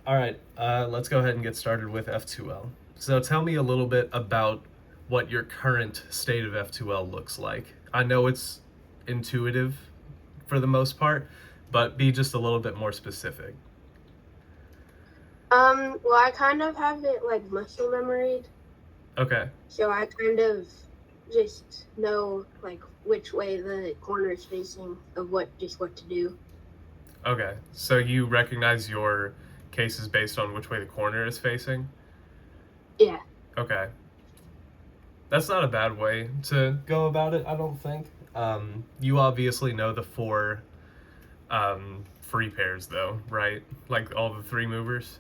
All right, let's go ahead and get started with F2L. So tell me a little bit about what your current state of F2L looks like. I know it's intuitive for the most part, but be just a little bit more specific. Well, I kind of have it like muscle memoried, Okay, so I kind of just know like which way the corner is facing of what to do. okay. So you recognize your cases based on which way the corner is facing? Yeah. Okay. That's not a bad way to go about it, I don't think. You obviously know the four free pairs, though, right? Like all the three movers?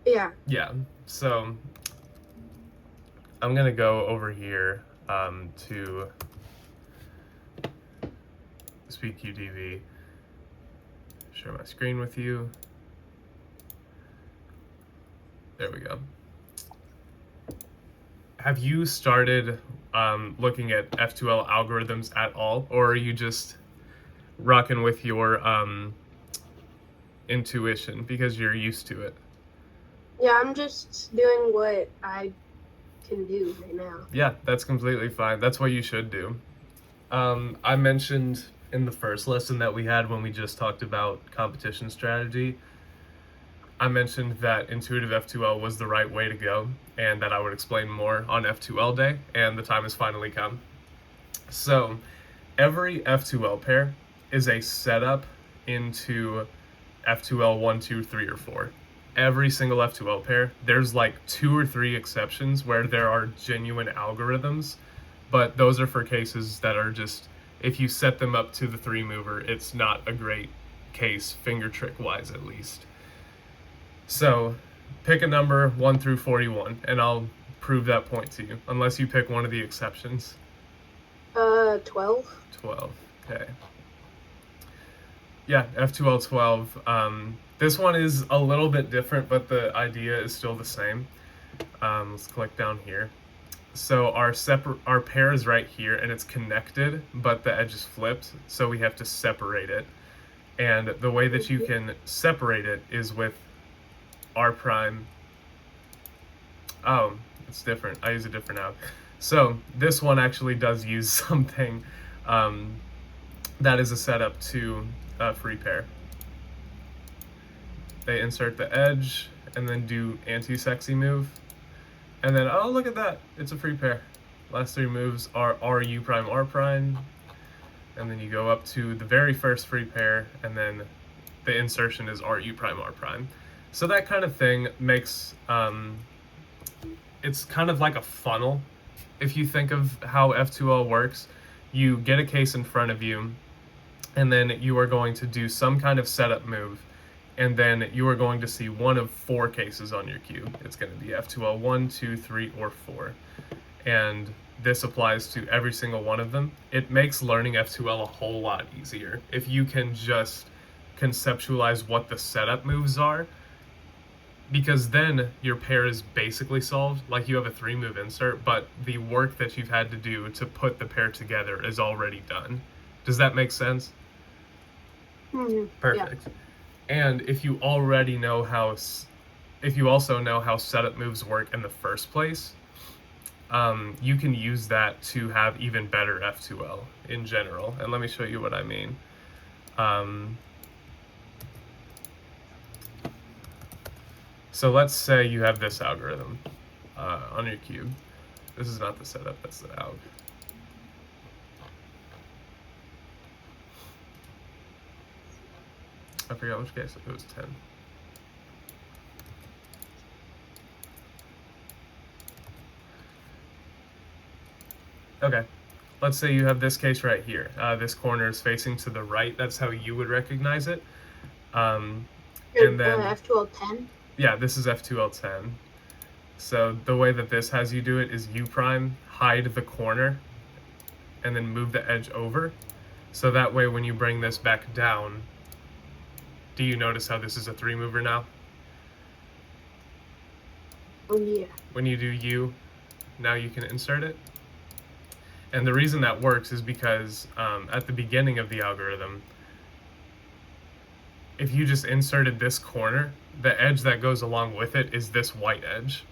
Yeah. Yeah. So I'm going to go over here to Speak QTV, share my screen with you. There we go. Have you started looking at F2L algorithms at all, or are you just rocking with your intuition because you're used to it? Yeah, I'm just doing what I can do right now. Yeah, that's completely fine. That's what you should do. I mentioned in the first lesson that we had when we just talked about competition strategy, I mentioned that intuitive F2L was the right way to go and that I would explain more on F2L day, and the time has finally come. So, every F2L pair is a setup into F2L 1, 2, 3, or 4. Every single F2L pair, there's like 2 or 3 exceptions where there are genuine algorithms, but those are for cases that are just, if you set them up to the 3 mover, it's not a great case, finger trick wise at least. So pick a number 1 through 41, and I'll prove that point to you, unless you pick one of the exceptions. 12. 12. Okay. Yeah, F2L 12. This one is a little bit different, but the idea is still the same. Let's click down here. So our pair is right here, and it's connected, but the edge is flipped, so we have to separate it. And the way that you can separate it is with R prime. Oh, it's different. I use a different app. So this one actually does use something that is a setup to a free pair. They insert the edge and then do anti-sexy move. And then, oh, look at that. It's a free pair. Last three moves are RU prime, R prime. And then you go up to the very first free pair, and then the insertion is RU prime, R prime. So that kind of thing makes, it's kind of like a funnel. If you think of how F2L works, you get a case in front of you, and then you are going to do some kind of setup move, and then you are going to see one of 4 cases on your cube. It's going to be F2L 1, 2, 3, or 4. And this applies to every single one of them. It makes learning F2L a whole lot easier if you can just conceptualize what the setup moves are, because then your pair is basically solved. Like, you have a 3-move insert, but the work that you've had to do to put the pair together is already done. Does that make sense? Mm-hmm. Perfect. Yeah. And if you already know how, if you also know how setup moves work in the first place, you can use that to have even better F2L in general. And let me show you what I mean. So let's say you have this algorithm on your cube. This is not the setup, that's the alg. I forgot which case, it was 10. Okay, let's say you have this case right here. This corner is facing to the right. That's how you would recognize it. And then F2L 10. Yeah, this is F2L10. So the way that this has you do it is U prime, hide the corner, and then move the edge over. So that way when you bring this back down, do you notice how this is a 3-mover now? Oh yeah. When you do U, now you can insert it. And the reason that works is because at the beginning of the algorithm, if you just inserted this corner, the edge that goes along with it is this white edge.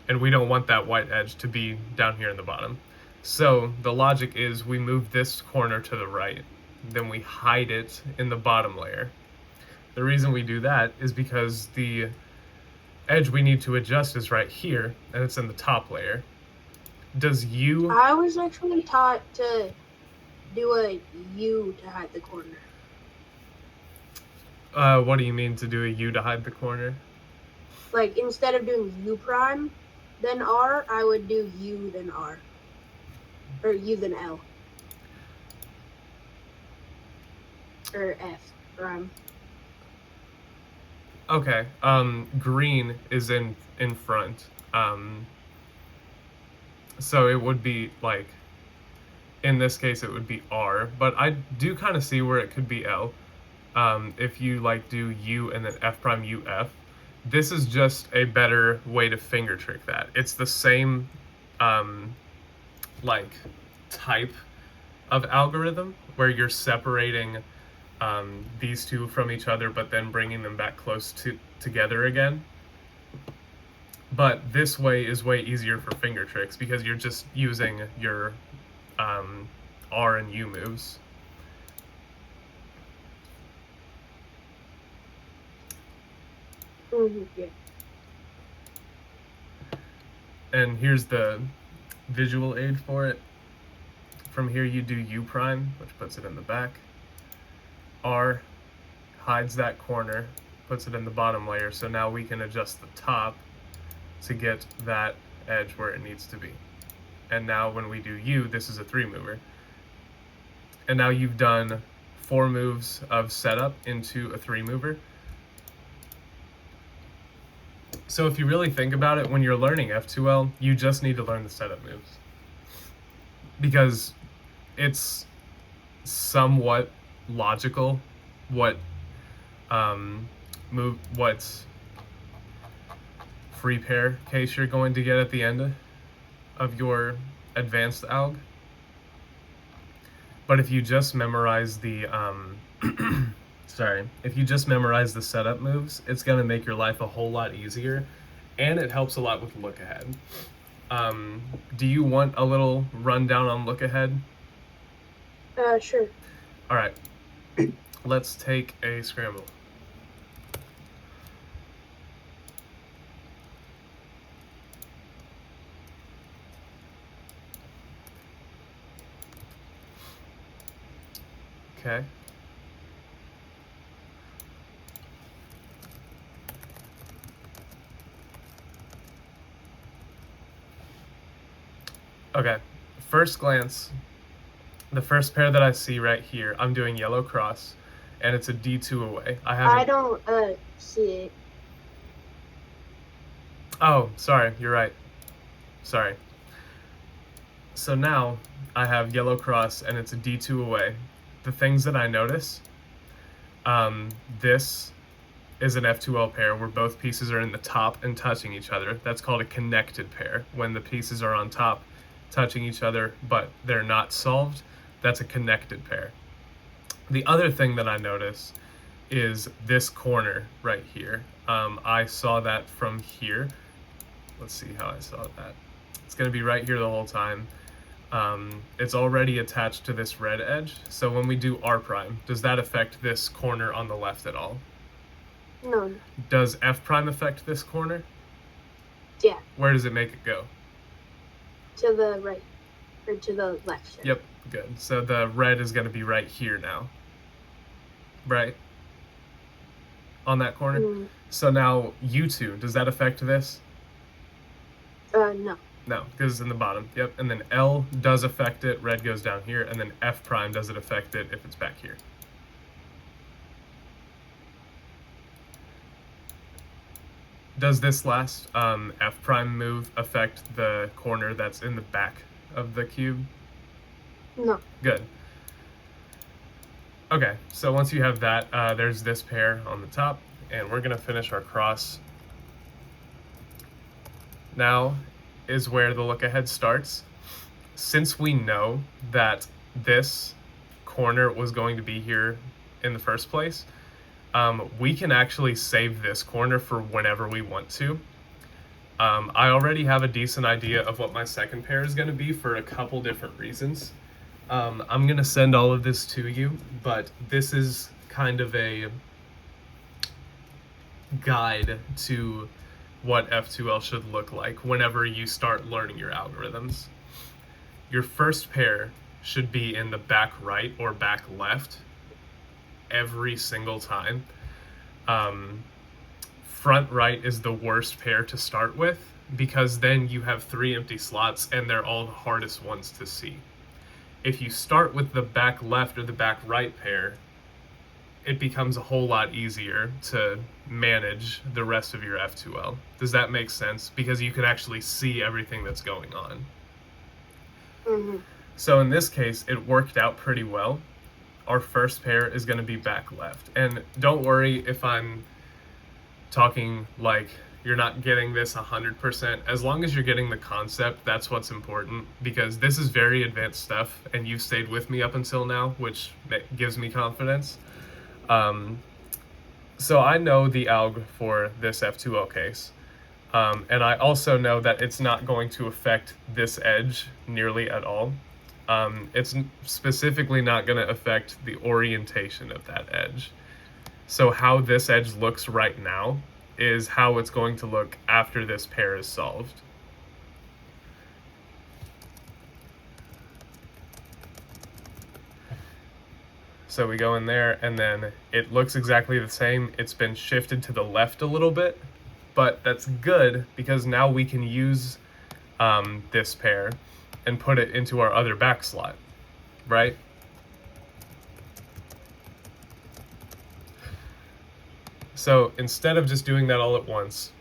And we don't want that white edge to be down here in the bottom. So the logic is we move this corner to the right, then we hide it in the bottom layer. The reason we do that is because the edge we need to adjust is right here, and it's in the top layer. Does U... I was actually taught to do a U to hide the corner. What do you mean to do a U to hide the corner? Like, instead of doing U prime, then R, I would do U, then R. Or U, then L. Or F prime. Okay, green is in front. So it would be, like, in this case it would be R, but I do kind of see where it could be L. If you, like, do U and then F prime U F. This is just a better way to finger trick that. It's the same, like, type of algorithm where you're separating these two from each other, but then bringing them back close together again. But this way is way easier for finger tricks because you're just using your R and U moves. Yeah. And here's the visual aid for it. From here you do U prime, which puts it in the back. R hides that corner, puts it in the bottom layer, so now we can adjust the top to get that edge where it needs to be. And now when we do U, this is a 3-mover. And now you've done 4 moves of setup into a 3-mover. So if you really think about it, when you're learning F2L, you just need to learn the setup moves. Because it's somewhat logical what free pair case you're going to get at the end of your advanced alg. But if you just memorize the if you just memorize the setup moves, it's going to make your life a whole lot easier, and it helps a lot with look ahead. Do you want a little rundown on look ahead? Sure. All right. Let's take a scramble. Okay. Okay, first glance, the first pair that I see right here, I'm doing yellow cross, and it's a D2 away. I don't see it. Oh, sorry, you're right. Sorry. So now I have yellow cross, and it's a D2 away. The things that I notice, this is an F2L pair where both pieces are in the top and touching each other. That's called a connected pair. When the pieces are on top, touching each other, but they're not solved, that's a connected pair. The other thing that I notice is this corner right here. I saw that from here. Let's see how I saw that. It's going to be right here the whole time. It's already attached to this red edge, so when we do R prime, does that affect this corner on the left at all? No. Does F prime affect this corner? Yeah. Where does it make it go? To the right, or to the left. Sorry. Yep, good. So the red is going to be right here now, right? On that corner? Mm. So now U2, does that affect this? No. No, because it's in the bottom. Yep, and then L does affect it, red goes down here, and then F prime doesn't affect it if it's back here. Does this last F prime move affect the corner that's in the back of the cube? No. Good. Okay, so once you have that, there's this pair on the top, and we're gonna finish our cross. Now is where the look ahead starts. Since we know that this corner was going to be here in the first place, we can actually save this corner for whenever we want to. I already have a decent idea of what my second pair is going to be for a couple different reasons. I'm going to send all of this to you, but this is kind of a guide to what F2L should look like whenever you start learning your algorithms. Your first pair should be in the back right or back left every single time. Front right is the worst pair to start with because then you have 3 empty slots and they're all the hardest ones to see. If you start with the back left or the back right pair, it becomes a whole lot easier to manage the rest of your F2L. Does that make sense? Because you can actually see everything that's going on. Mm-hmm. So in this case, it worked out pretty well. Our first pair is going to be back left. And don't worry if I'm talking like you're not getting this 100%. As long as you're getting the concept, that's what's important, because this is very advanced stuff and you've stayed with me up until now, which gives me confidence. So I know the alg for this F2L case. And I also know that it's not going to affect this edge nearly at all. It's specifically not going to affect the orientation of that edge. So how this edge looks right now is how it's going to look after this pair is solved. So we go in there and then it looks exactly the same. It's been shifted to the left a little bit, but that's good because now we can use this pair and put it into our other back slot, right? So instead of just doing that all at once,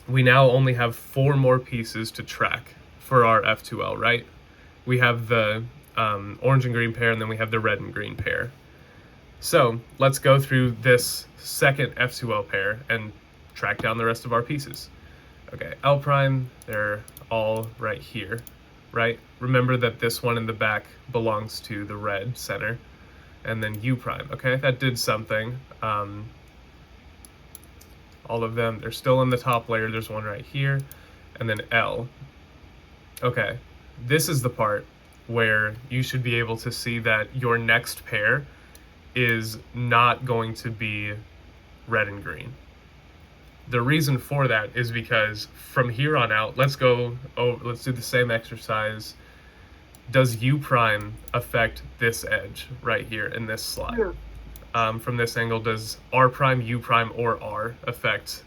we now only have 4 more pieces to track for our F2L, right? We have the orange and green pair, and then we have the red and green pair. So let's go through this second F2L pair and track down the rest of our pieces. Okay, L prime, they're all right here, right? Remember that this one in the back belongs to the red center, and then U prime. Okay, that did something. All of them, they're still in the top layer. There's one right here, and then L. Okay, this is the part where you should be able to see that your next pair is not going to be red and green. The reason for that is because from here on out, let's do the same exercise. Does U prime affect this edge right here in this slide? No. From this angle, does R prime, U prime, or R affect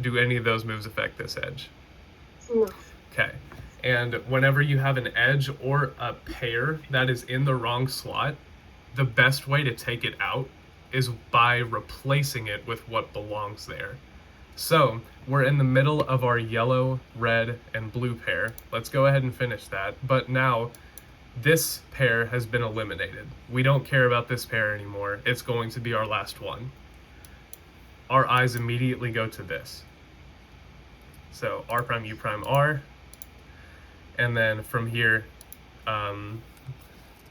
do any of those moves affect this edge? No. Okay. And whenever you have an edge or a pair that is in the wrong slot, the best way to take it out is by replacing it with what belongs there. So we're in the middle of our yellow, red, and blue pair. Let's go ahead and finish that. But now this pair has been eliminated. We don't care about this pair anymore. It's going to be our last one. Our eyes immediately go to this. So R prime, U prime, R. And then from here,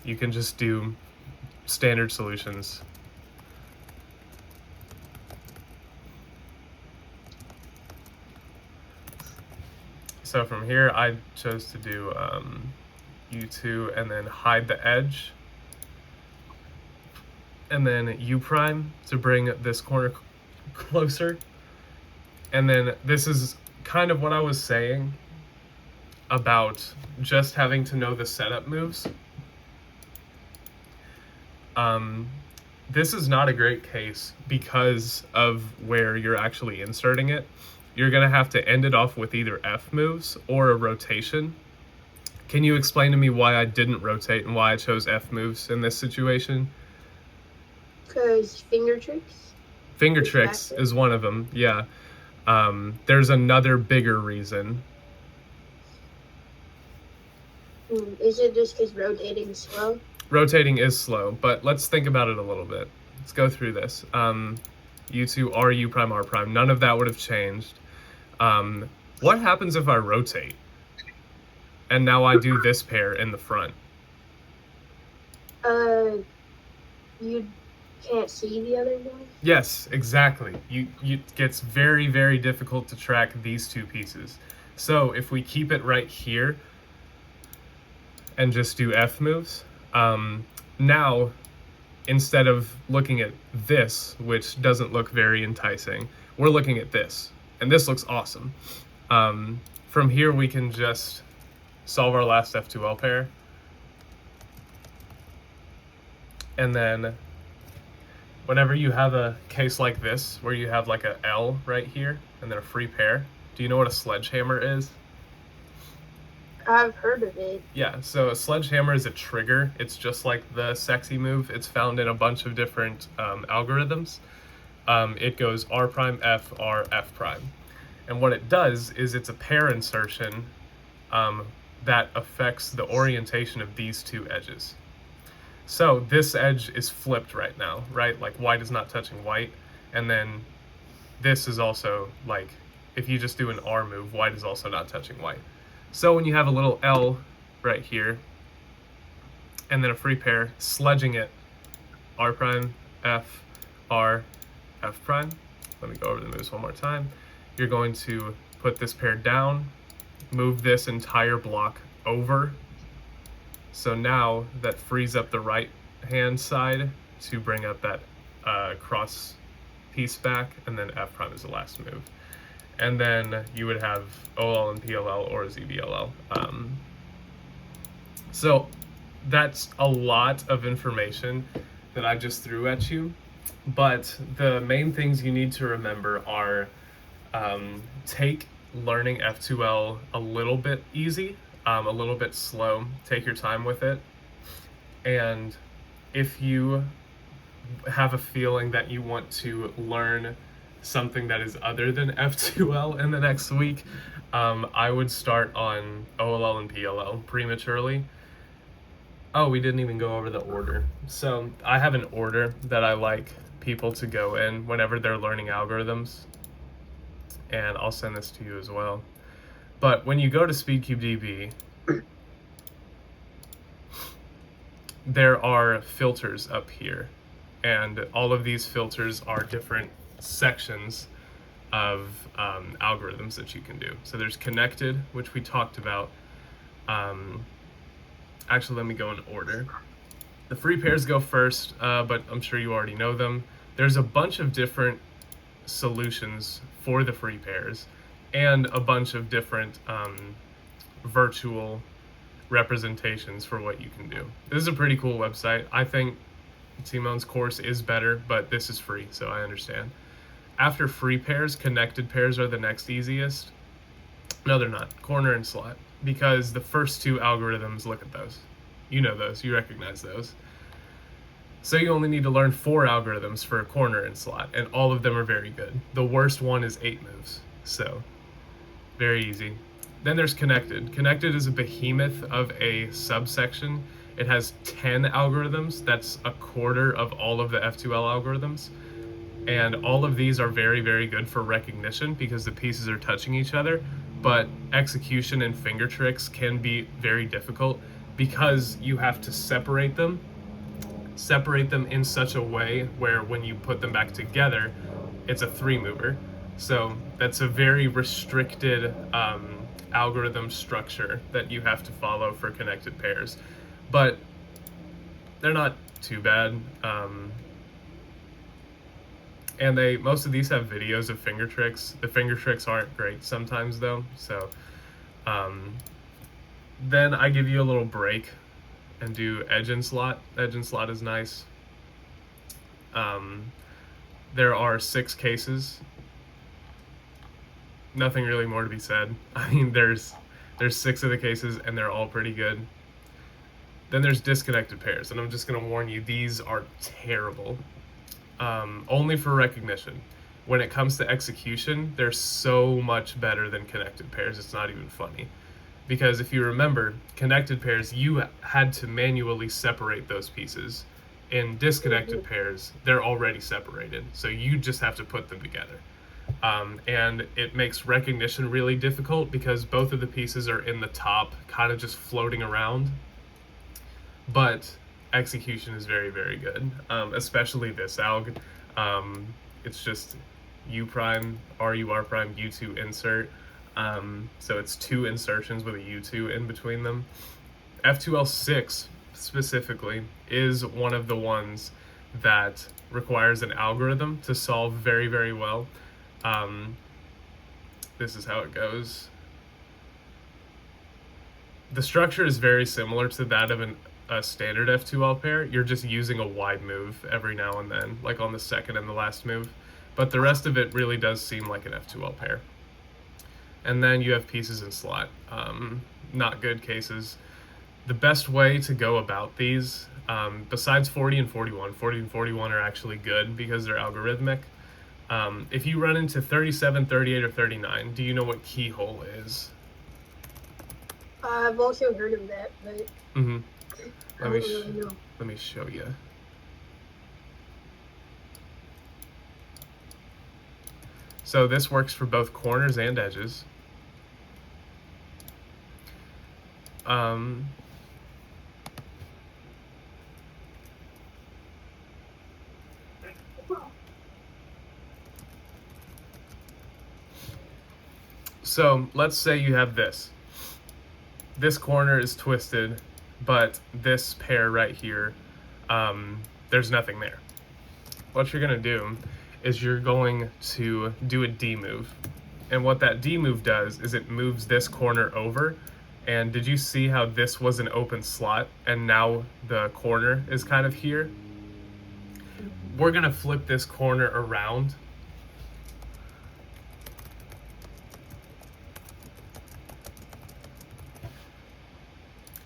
you can just do standard solutions. So from here, I chose to do U2 and then hide the edge. And then U prime to bring this corner closer. And then this is kind of what I was saying about just having to know the setup moves. This is not a great case because of where you're actually inserting it. You're going to have to end it off with either F moves or a rotation. Can you explain to me why I didn't rotate and why I chose F moves in this situation? Because finger tricks? Finger tricks is one of them, yeah. There's another bigger reason. Is it just because rotating is slow? Rotating is slow, but let's think about it a little bit. Let's go through this. U2, R, U prime, R prime. None of that would have changed. What happens if I rotate? And now I do this pair in the front. You'd can't see the other one? Yes, exactly. It gets very, very difficult to track these two pieces. So if we keep it right here and just do F moves, now instead of looking at this, which doesn't look very enticing, we're looking at this, and this looks awesome. From here we can just solve our last F2L pair, and then whenever you have a case like this, where you have like a L right here, and then a free pair, do you know what a sledgehammer is? I've heard of it. Yeah, so a sledgehammer is a trigger. It's just like the sexy move. It's found in a bunch of different algorithms. It goes R prime, F, R, F prime. And what it does is it's a pair insertion that affects the orientation of these two edges. So this edge is flipped right now, right? Like white is not touching white. And then this is also like, if you just do an R move, white is also not touching white. So when you have a little L right here, and then a free pair, sledging it, R prime, F, R, F prime. Let me go over the moves one more time. You're going to put this pair down, move this entire block over. So now that frees up the right hand side to bring up that cross piece back, and then F prime is the last move. And then you would have OL and PLL or ZBLL. So that's a lot of information that I just threw at you. But the main things you need to remember are take learning F2L a little bit easy, a little bit slow. Take your time with it. And if you have a feeling that you want to learn something that is other than F2L in the next week, I would start on OLL and PLL prematurely. Oh, we didn't even go over the order. So I have an order that I like people to go in whenever they're learning algorithms, and I'll send this to you as well. But when you go to SpeedCubeDB, there are filters up here, and all of these filters are different sections of algorithms that you can do. So there's connected, which we talked about. Actually, let me go in order. The free pairs go first, but I'm sure you already know them. There's a bunch of different solutions for the free pairs and a bunch of different virtual representations for what you can do. This is a pretty cool website. I think Timon's course is better, but this is free, so I understand. After free pairs, connected pairs are the next easiest. No, they're not. Corner and slot. Because the first two algorithms, look at those. You know those. You recognize those. So you only need to learn 4 algorithms for corner and slot, and all of them are very good. The worst one is 8 moves. So, very easy. Then there's connected. Connected is a behemoth of a subsection. It has 10 algorithms. That's a quarter of all of the F2L algorithms. And all of these are very, very good for recognition because the pieces are touching each other. But execution and finger tricks can be very difficult because you have to separate them in such a way where when you put them back together, it's a 3-mover. So that's a very restricted algorithm structure that you have to follow for connected pairs. But they're not too bad. And most of these have videos of finger tricks. The finger tricks aren't great sometimes though. So then I give you a little break and do edge and slot. Edge and slot is nice. There are 6 cases. Nothing really more to be said. I mean, there's 6 of the cases and they're all pretty good. Then there's disconnected pairs, and I'm just gonna warn you, these are terrible. Only for recognition. When it comes to execution, they're so much better than connected pairs, it's not even funny. Because if you remember, connected pairs, you had to manually separate those pieces. In disconnected pairs, they're already separated, so you just have to put them together. And it makes recognition really difficult because both of the pieces are in the top, kind of just floating around. But execution is very, very good, especially this alg. It's just U prime, RUR prime, U2 insert. So it's 2 insertions with a U2 in between them. F2L 6 specifically is one of the ones that requires an algorithm to solve very, very well. This is how it goes. The structure is very similar to that of a standard F2L pair. You're just using a wide move every now and then, like on the second and the last move. But the rest of it really does seem like an F2L pair. And then you have pieces in slot. Not good cases. The best way to go about these, besides 40 and 41 are actually good because they're algorithmic. If you run into 37, 38, or 39, do you know what keyhole is? I've also heard of that, but I don't really know. Let me show you. So this works for both corners and edges. So let's say you have this. This corner is twisted, but this pair right here, there's nothing there. What you're going to do is you're going to do a D move. And what that D move does is it moves this corner over. And did you see how this was an open slot and now the corner is kind of here? We're going to flip this corner around.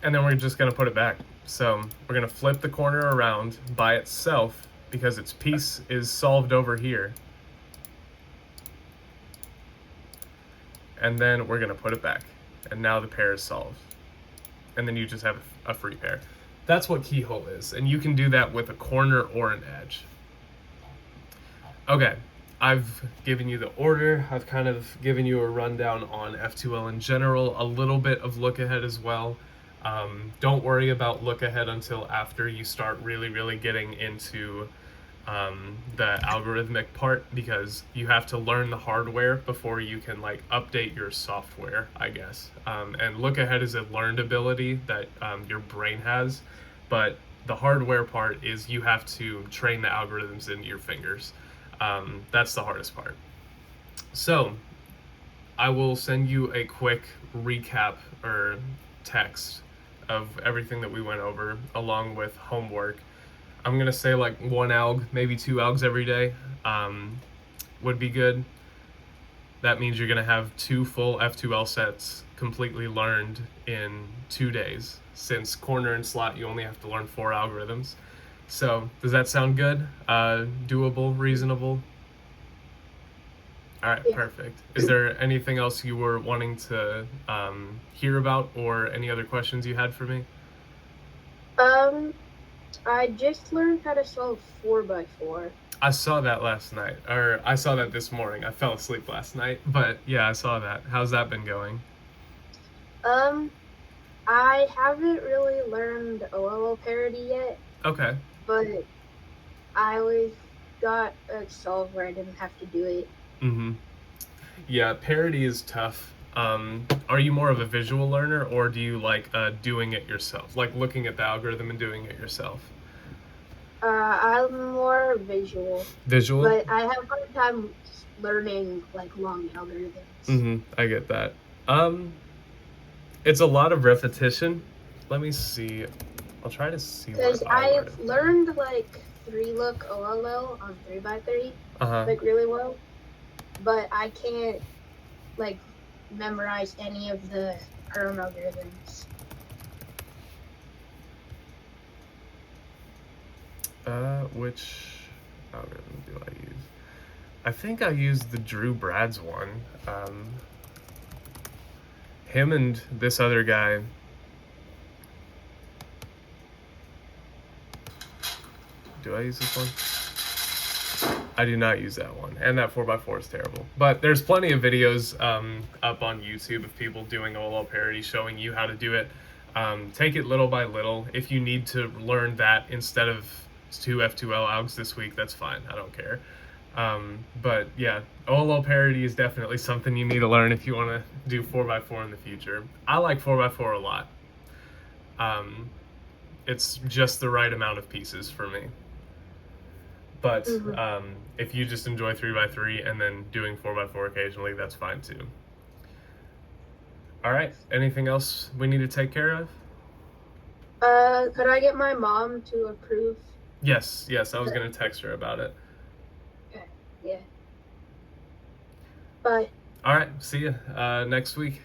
And then we're just going to put it back. So we're going to flip the corner around by itself because its piece is solved over here. And then we're going to put it back. And now the pair is solved. And then you just have a free pair. That's what keyhole is. And you can do that with a corner or an edge. Okay, I've given you the order. I've kind of given you a rundown on F2L in general, a little bit of look ahead as well. Don't worry about look ahead until after you start really getting into the algorithmic part, because you have to learn the hardware before you can like update your software, I guess. And look ahead is a learned ability that your brain has, but the hardware part is you have to train the algorithms into your fingers. That's the hardest part. So I will send you a quick recap or text of everything that we went over along with homework. I'm going to say like 1 alg, maybe 2 algs every day would be good. That means you're going to have 2 full F2L sets completely learned in 2 days. Since corner and slot, you only have to learn 4 algorithms. So does that sound good? Doable, reasonable? All right, yeah. Perfect. Is there anything else you were wanting to hear about, or any other questions you had for me? I just learned how to solve 4x4. I saw that last night, or I saw that this morning. I fell asleep last night, but yeah, I saw that. How's that been going? I haven't really learned OLL parity yet. Okay. But I always got a solve where I didn't have to do it. Yeah, parity is tough. Are you more of a visual learner, or do you like doing it yourself, like looking at the algorithm and doing it yourself? I'm more visual. Visual? But I have a hard time learning like long algorithms. I get that. It's a lot of repetition. Let me see. I'll try to see. Because I've learned like 3-look OLL on 3x3 like really well, but I can't like memorize any of the perm algorithms. Which algorithm do I use? I think I used the Drew Brad's one. Him and this other guy. Do I use this one? I do not use that one. And that 4x4 is terrible. But there's plenty of videos up on YouTube of people doing OLL parity, showing you how to do it. Take it little by little. If you need to learn that instead of 2 F2L algs this week, that's fine. I don't care. But yeah, OLL parity is definitely something you need to learn if you want to do 4x4 in the future. I like 4x4 a lot. It's just the right amount of pieces for me. But if you just enjoy 3x3 and then doing 4x4 occasionally, that's fine too. All right, anything else we need to take care of? Could I get my mom to approve? Yes, I was going to text her about it. Okay, yeah. Bye. All right, see you next week.